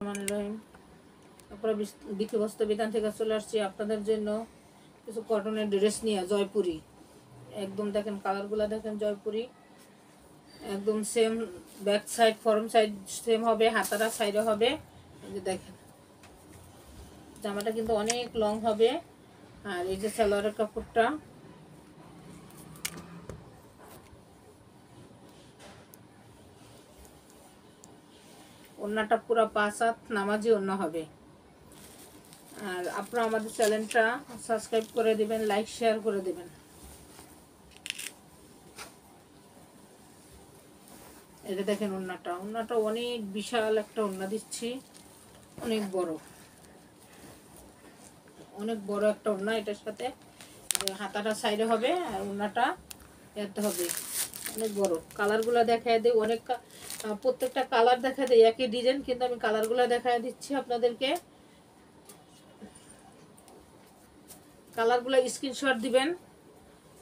রহিম। তারপরে বিক্রি বস্ত্র বিধান থেকে চলে আসছি আপনাদের জন্য কিছু কটনের ড্রেস নিয়ে। জয়পুরি একদম দেখেন, কালারগুলো দেখেন। জয়পুরি একদম same, back side form side same হবে, হাতাটা সাইডে হবে। এই যে দেখেন, জামাটা কিন্তু অনেক লং হবে। আর এই যে সালোয়ারের কাপড়টা, ওড়নাটা পুরো 5 হাত নামাজি ওড়না হবে। আর আপনারা আমাদের চ্যানেলটা সাবস্ক্রাইব করে দিবেন, লাইক শেয়ার করে দিবেন। এটা দেখেন, ওড়নাটা অনেক বিশাল একটা ওড়না দিচ্ছি, অনেক বড় একটা ওড়না। এটার সাথে হাতাটা সাইডে হবে আর ওড়নাটা এতে হবে, অনেক বড়। কালারগুলো দেখায় দিই, অনেক প্রত্যেকটা কালার দেখা দেয় একই ডিজাইন, কিন্তু আমি কালারগুলো দেখায় দিচ্ছি আপনাদেরকে। কালারগুলো স্ক্রিনশট দিবেন,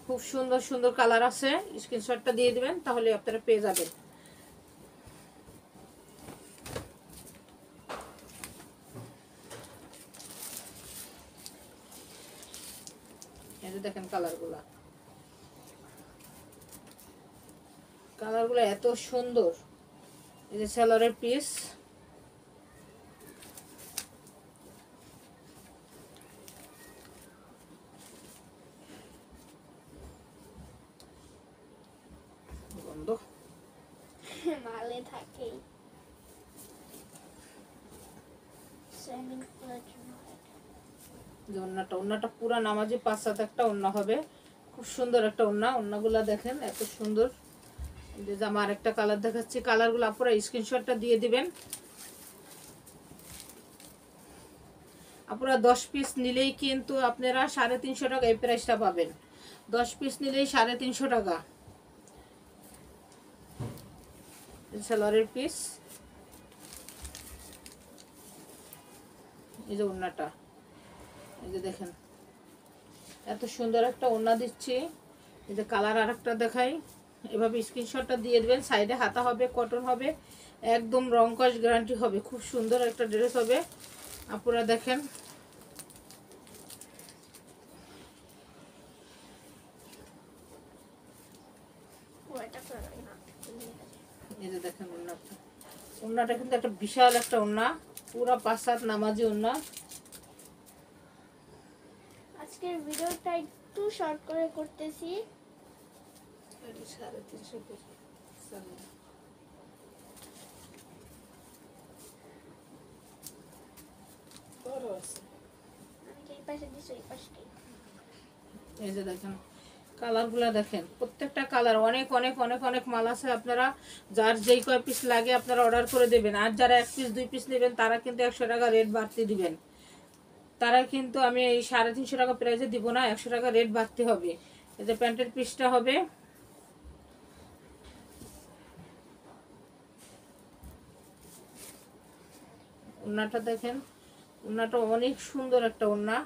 খুব সুন্দর সুন্দর কালার আছে, স্ক্রিনশটটা দিয়ে দিবেন, তাহলে আপনারা পেয়ে যাবেন। এই যে দেখেন কালারগুলো এত সুন্দর। এই যে সালোয়ারের পিস, বন্ধ মালে থাকে ওড়নাটা পুরা নামাজি 5 হাত একটা ওড়না হবে, খুব সুন্দর একটা ওড়না। ওড়নাগুলো দেখেন এত সুন্দর। যে জামা আরেকটা কালার দেখাচ্ছি, কালারগুলো আপনারা স্ক্রিনশটটা দিয়ে দিবেন। আপনারা 10 পিস নিলেই কিন্তু আপনারা 350 টাকা এই প্রাইসটা পাবেন। 10 পিস নিলেই 350 টাকা। সালোয়ারের পিস, এই যে ওড়নাটা, এই যে দেখেন এত সুন্দর একটা ওড়না দিচ্ছি। এই যে কালার আরেকটা দেখাই, এভাবে স্ক্রিনশটটা দিয়ে দেবেন। সাইডে হাতা হবে, কটন হবে, একদম রং কস গ্যারান্টি হবে। খুব সুন্দর একটা ড্রেস হবে। আপনারা দেখেন, এই যে দেখেন ওড়নাটা কিন্তু একটা বিশাল একটা ওড়না, পুরা 5 হাত নামাজি ওড়না। আজকের ভিডিওটা একটু শর্ট করে করতেছি। এই যে দেখেন কালারগুলো দেখেন, প্রত্যেকটা কালার অনেক অনেক অনেক অনেক মাল আছে। আপনারা যার যেই কয় পিস লাগে আপনারা অর্ডার করে দেবেন। আর যারা 1 পিস 2 পিস নেবেন তারা কিন্তু 100 টাকা রেট বাড়তি দিবেন। তারা কিন্তু আমি এই 350 টাকা প্রাইসে দিব না, 100 টাকা রেট বাড়তি হবে। এই যে প্যান্টের পিসটা হবে, ওড়নাটা দেখেন, ওড়নাটা অনেক সুন্দর একটা ওড়না।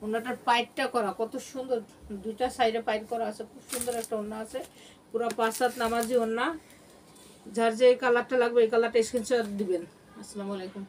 ওড়নাটার পাইটটা করা কত সুন্দর, দুইটা সাইডে পাইট করা আছে, খুব সুন্দর একটা ওড়না আছে। পুরো 5 হাত নামাজি ওড়না। যার যে কালারটা লাগবে এই কালারটা স্ক্রিনশট দিবেন। আসসালামু আলাইকুম।